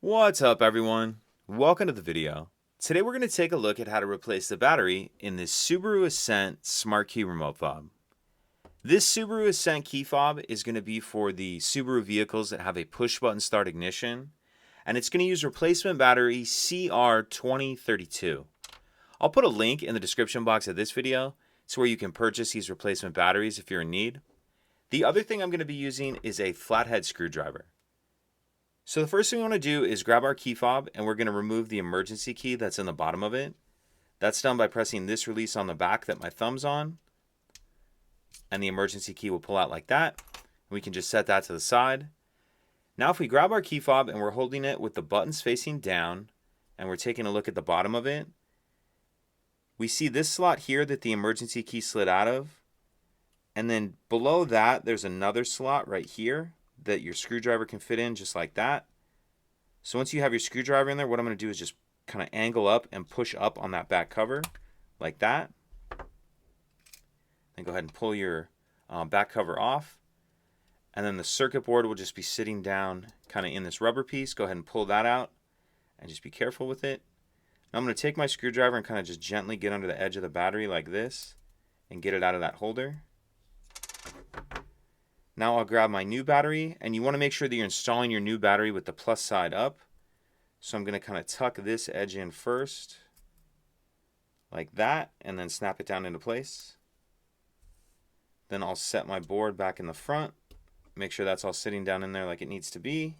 What's up, everyone? Welcome to the video. Today we're going to take a look at how to replace the battery in this Subaru Ascent Smart Key Remote Fob. This Subaru Ascent key fob is going to be for the Subaru vehicles that have a push button start ignition, and it's going to use replacement battery CR2032. I'll put a link in the description box of this video to where you can purchase these replacement batteries if you're in need. The other thing I'm going to be using is a flathead screwdriver. So the first thing we want to do is grab our key fob and we're going to remove the emergency key that's in the bottom of it. That's done by pressing this release on the back that my thumb's on. And the emergency key will pull out like that. We can just set that to the side. Now if we grab our key fob and we're holding it with the buttons facing down and we're taking a look at the bottom of it, we see this slot here that the emergency key slid out of. And then below that there's another slot right here that your screwdriver can fit in just like that. So once you have your screwdriver in there, what I'm going to do is just kind of angle up and push up on that back cover like that. Then go ahead and pull your back cover off. And then the circuit board will just be sitting down kind of in this rubber piece. Go ahead and pull that out and just be careful with it. Now I'm going to take my screwdriver and kind of just gently get under the edge of the battery like this and get it out of that holder. Now I'll grab my new battery, and you want to make sure that you're installing your new battery with the plus side up. So I'm going to kind of tuck this edge in first, like that, and then snap it down into place. Then I'll set my board back in the front, make sure that's all sitting down in there like it needs to be.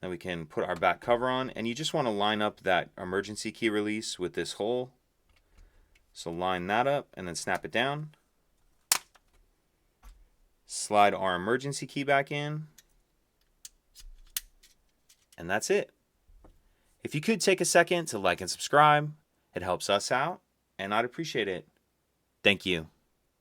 Then we can put our back cover on, and you just want to line up that emergency key release with this hole. So line that up and then snap it down. Slide our emergency key back in. And that's it. If you could take a second to like and subscribe, it helps us out, and I'd appreciate it. Thank you.